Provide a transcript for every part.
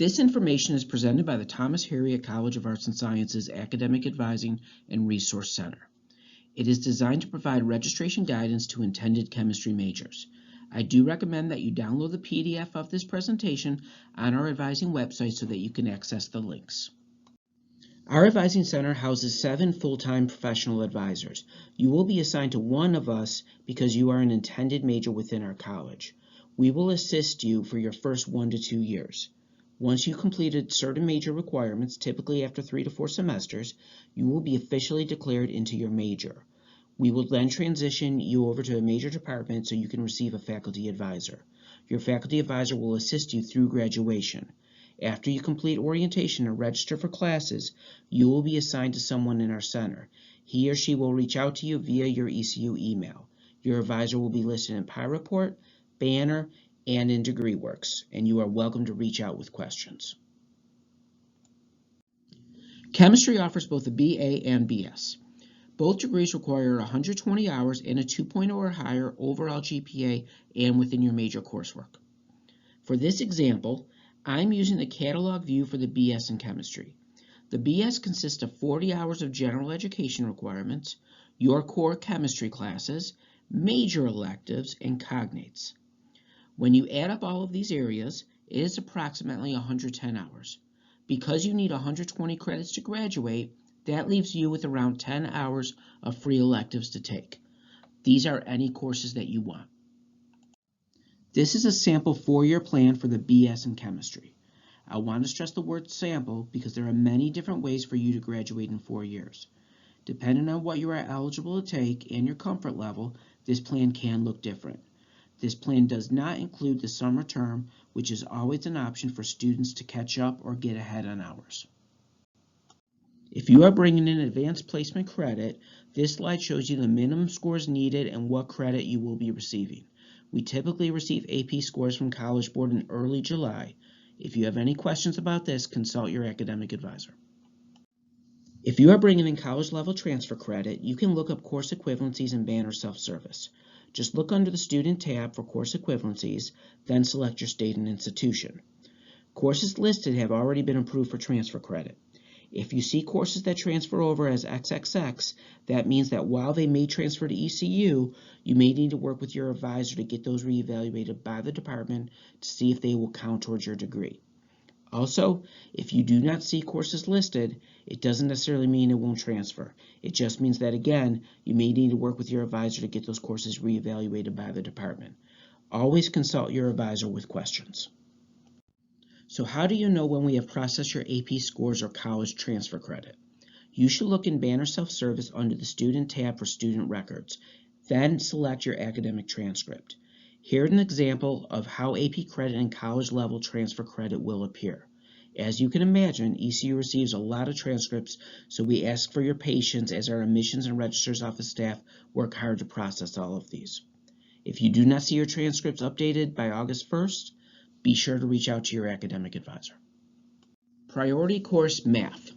This information is presented by the Thomas Harriot College of Arts and Sciences Academic Advising and Resource Center. It is designed to provide registration guidance to intended chemistry majors. I do recommend that you download the PDF of this presentation on our advising website so that you can access the links. Our advising center houses 7 full-time professional advisors. You will be assigned to one of us because you are an intended major within our college. We will assist you for your first 1 to 2 years. Once you completed certain major requirements, typically after 3 to 4 semesters, you will be officially declared into your major. We will then transition you over to a major department so you can receive a faculty advisor. Your faculty advisor will assist you through graduation. After you complete orientation or register for classes, you will be assigned to someone in our center. He or she will reach out to you via your ECU email. Your advisor will be listed in PyReport, Banner, and in DegreeWorks, and you are welcome to reach out with questions. Chemistry offers both a BA and BS. Both degrees require 120 hours and a 2.0 or higher overall GPA and within your major coursework. For this example, I'm using the catalog view for the BS in chemistry. The BS consists of 40 hours of general education requirements, your core chemistry classes, major electives, and cognates. When you add up all of these areas, it is approximately 110 hours. Because you need 120 credits to graduate, that leaves you with around 10 hours of free electives to take. These are any courses that you want. This is a sample 4-year plan for the BS in chemistry. I want to stress the word sample because there are many different ways for you to graduate in 4 years. Depending on what you are eligible to take and your comfort level, this plan can look different. This plan does not include the summer term, which is always an option for students to catch up or get ahead on hours. If you are bringing in advanced placement credit, this slide shows you the minimum scores needed and what credit you will be receiving. We typically receive AP scores from College Board in early July. If you have any questions about this, consult your academic advisor. If you are bringing in college-level transfer credit, you can look up course equivalencies in Banner self-service. Just look under the Student tab for course equivalencies, then select your state and institution. Courses listed have already been approved for transfer credit. If you see courses that transfer over as XXX, that means that while they may transfer to ECU, you may need to work with your advisor to get those reevaluated by the department to see if they will count towards your degree. Also, if you do not see courses listed, it doesn't necessarily mean it won't transfer. It just means that, again, you may need to work with your advisor to get those courses reevaluated by the department. Always consult your advisor with questions. So how do you know when we have processed your AP scores or college transfer credit? You should look in Banner Self-Service under the Student tab for student records, then select your academic transcript. Here's an example of how AP credit and college level transfer credit will appear. As you can imagine, ECU receives a lot of transcripts, so we ask for your patience as our admissions and registers office staff work hard to process all of these. If you do not see your transcripts updated by August 1st, be sure to reach out to your academic advisor. Priority course Math.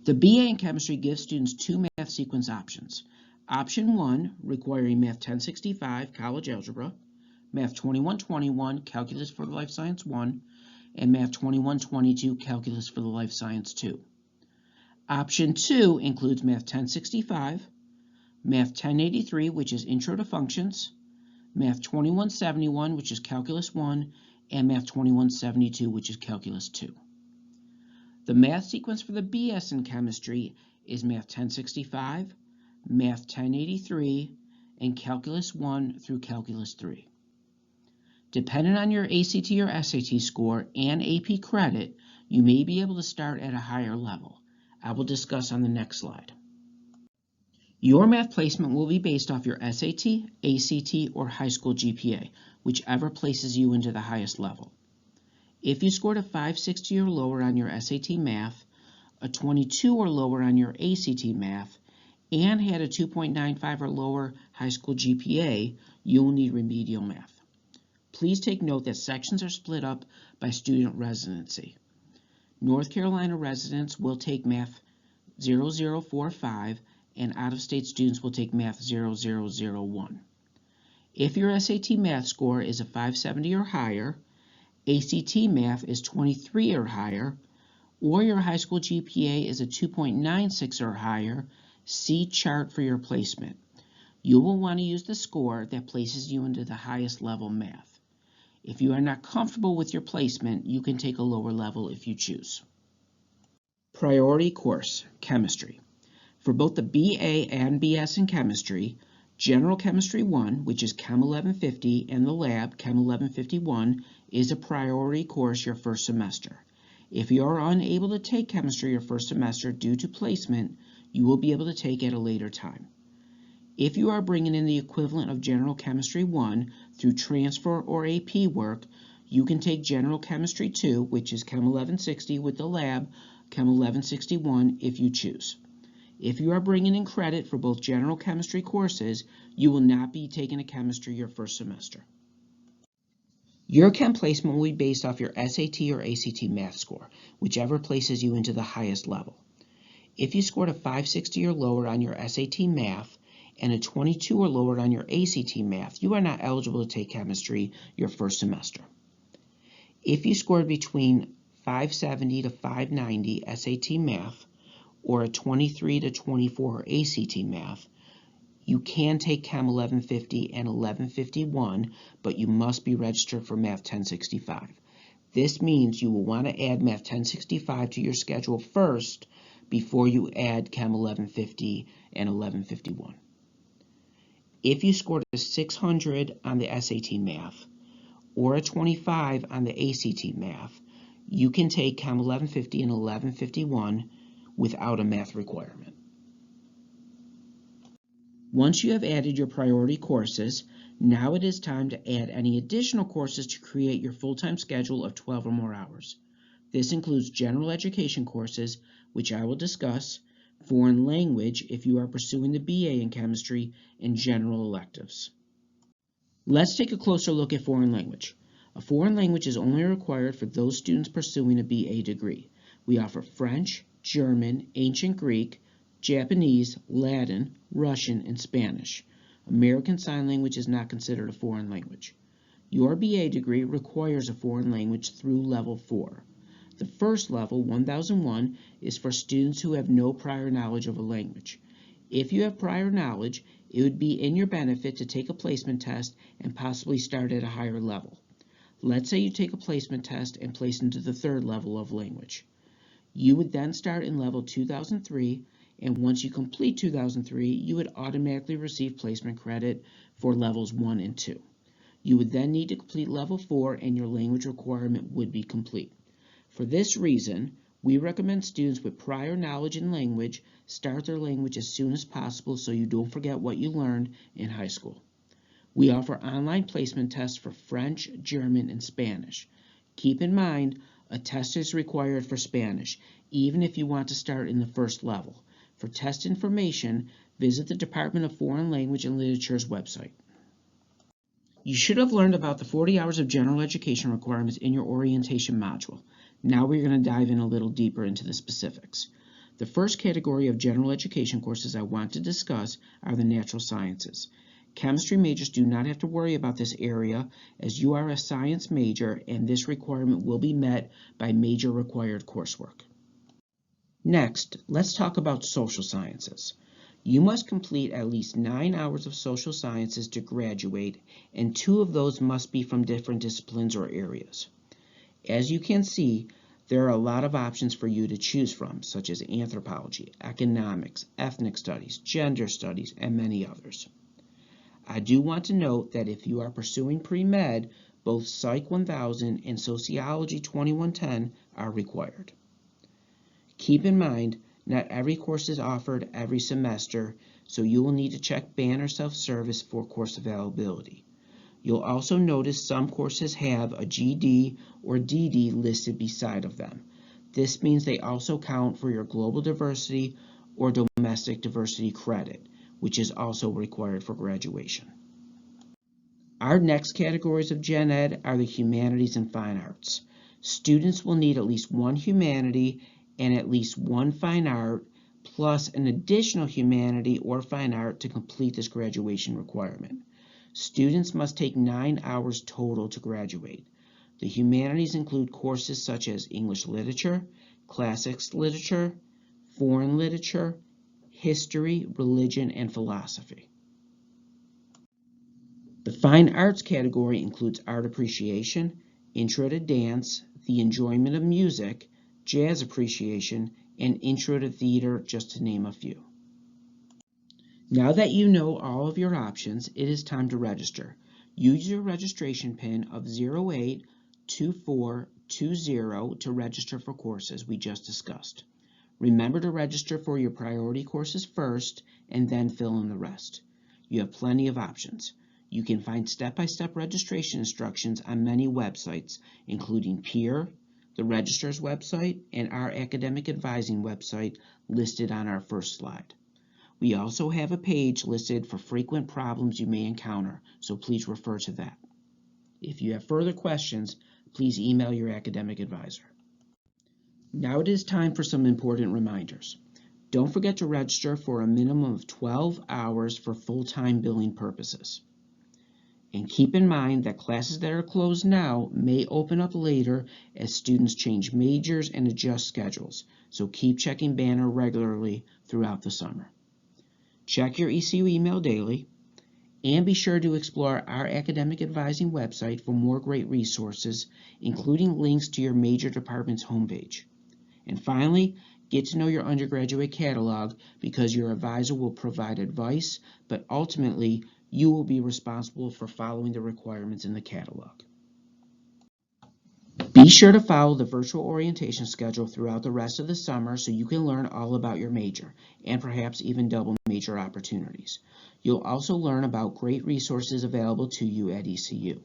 The BA in Chemistry gives students 2 math sequence options. Option 1, requiring Math 1065, College Algebra, Math 2121, Calculus for the Life Science 1, and Math 2122, Calculus for the Life Science 2. Option 2 includes Math 1065, Math 1083, which is Intro to Functions, Math 2171, which is Calculus 1, and Math 2172, which is Calculus 2. The math sequence for the BS in Chemistry is Math 1065, Math 1083, and Calculus 1 through Calculus 3. Depending on your ACT or SAT score and AP credit, you may be able to start at a higher level. I will discuss on the next slide. Your math placement will be based off your SAT, ACT, or high school GPA, whichever places you into the highest level. If you scored a 560 or lower on your SAT math, a 22 or lower on your ACT math, and had a 2.95 or lower high school GPA, you will need remedial math. Please take note that sections are split up by student residency. North Carolina residents will take Math 0045, and out-of-state students will take Math 0001. If your SAT math score is a 570 or higher, ACT Math is 23 or higher, or your high school GPA is a 2.96 or higher, see chart for your placement. You will want to use the score that places you into the highest level math. If you are not comfortable with your placement, you can take a lower level if you choose. Priority course, Chemistry. For both the BA and BS in Chemistry, General Chemistry 1, which is Chem 1150, and the lab, Chem 1151, is a priority course your first semester. If you are unable to take chemistry your first semester due to placement, you will be able to take it at a later time. If you are bringing in the equivalent of General Chemistry 1 through transfer or AP work, you can take General Chemistry 2, which is Chem 1160 with the lab, Chem 1161 if you choose. If you are bringing in credit for both general chemistry courses, you will not be taking a chemistry your first semester. Your chem placement will be based off your SAT or ACT math score, whichever places you into the highest level. If you scored a 560 or lower on your SAT math and a 22 or lower on your ACT math, you are not eligible to take chemistry your first semester. If you scored between 570 to 590 SAT math, or a 23 to 24 ACT math, you can take Chem 1150 and 1151, but you must be registered for Math 1065. This means you will want to add Math 1065 to your schedule first before you add Chem 1150 and 1151. If you scored a 600 on the SAT math or a 25 on the ACT math, you can take Chem 1150 and 1151 without a math requirement. Once you have added your priority courses, now it is time to add any additional courses to create your full-time schedule of 12 or more hours. This includes general education courses, which I will discuss, foreign language if you are pursuing the BA in chemistry, and general electives. Let's take a closer look at foreign language. A foreign language is only required for those students pursuing a BA degree. We offer French, German, Ancient Greek, Japanese, Latin, Russian, and Spanish. American Sign Language is not considered a foreign language. Your BA degree requires a foreign language through level 4. The first level, 1001, is for students who have no prior knowledge of a language. If you have prior knowledge, it would be in your benefit to take a placement test and possibly start at a higher level. Let's say you take a placement test and place into the third level of language. You would then start in level 2003, and once you complete 2003, you would automatically receive placement credit for levels 1 and 2. You would then need to complete level 4, and your language requirement would be complete. For this reason, we recommend students with prior knowledge in language start their language as soon as possible so you don't forget what you learned in high school. We offer online placement tests for French, German, and Spanish. Keep in mind, a test is required for Spanish, even if you want to start in the first level. For test information, visit the Department of Foreign Language and Literature's website. You should have learned about the 40 hours of general education requirements in your orientation module. Now we're going to dive in a little deeper into the specifics. The first category of general education courses I want to discuss are the natural sciences. Chemistry majors do not have to worry about this area as you are a science major and this requirement will be met by major required coursework. Next, let's talk about social sciences. You must complete at least 9 hours of social sciences to graduate, and 2 of those must be from different disciplines or areas. As you can see, there are a lot of options for you to choose from, such as anthropology, economics, ethnic studies, gender studies, and many others. I do want to note that if you are pursuing pre-med, both Psych 1000 and Sociology 2110 are required. Keep in mind, not every course is offered every semester, so you will need to check BAN or self-service for course availability. You'll also notice some courses have a GD or DD listed beside of them. This means they also count for your global diversity or domestic diversity credit, which is also required for graduation. Our next categories of Gen Ed are the humanities and fine arts. Students will need at least 1 humanity and at least 1 fine art, plus an additional humanity or fine art to complete this graduation requirement. Students must take 9 hours total to graduate. The humanities include courses such as English literature, classics literature, foreign literature, history, religion, and philosophy. The fine arts category includes art appreciation, intro to dance, the enjoyment of music, jazz appreciation, and intro to theater, just to name a few. Now that you know all of your options, it is time to register. Use your registration PIN of 082420 to register for courses we just discussed. Remember to register for your priority courses first and then fill in the rest. You have plenty of options. You can find step-by-step registration instructions on many websites, including Peer, the Registrar's website, and our academic advising website listed on our first slide. We also have a page listed for frequent problems you may encounter, so please refer to that. If you have further questions, please email your academic advisor. Now it is time for some important reminders. Don't forget to register for a minimum of 12 hours for full-time billing purposes. And keep in mind that classes that are closed now may open up later as students change majors and adjust schedules, so keep checking Banner regularly throughout the summer. Check your ECU email daily, and be sure to explore our academic advising website for more great resources, including links to your major department's homepage. And finally, get to know your undergraduate catalog because your advisor will provide advice, but ultimately, you will be responsible for following the requirements in the catalog. Be sure to follow the virtual orientation schedule throughout the rest of the summer so you can learn all about your major and perhaps even double major opportunities. You'll also learn about great resources available to you at ECU.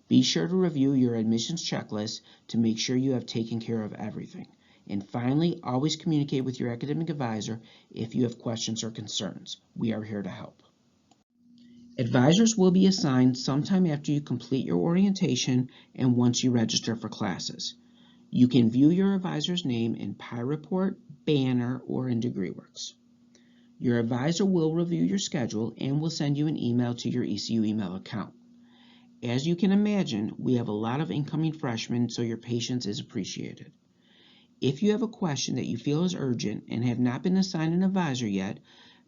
Be sure to review your admissions checklist to make sure you have taken care of everything. And finally, always communicate with your academic advisor if you have questions or concerns. We are here to help. Advisors will be assigned sometime after you complete your orientation and once you register for classes. You can view your advisor's name in Pi Report, Banner, or in DegreeWorks. Your advisor will review your schedule and will send you an email to your ECU email account. As you can imagine, we have a lot of incoming freshmen, so your patience is appreciated. If you have a question that you feel is urgent and have not been assigned an advisor yet,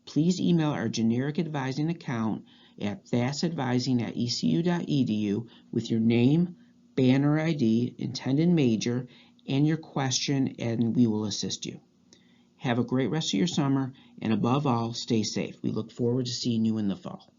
please email our generic advising account at thasadvising@ecu.edu with your name, Banner ID, intended major, and your question, and we will assist you. Have a great rest of your summer, and above all, stay safe. We look forward to seeing you in the fall.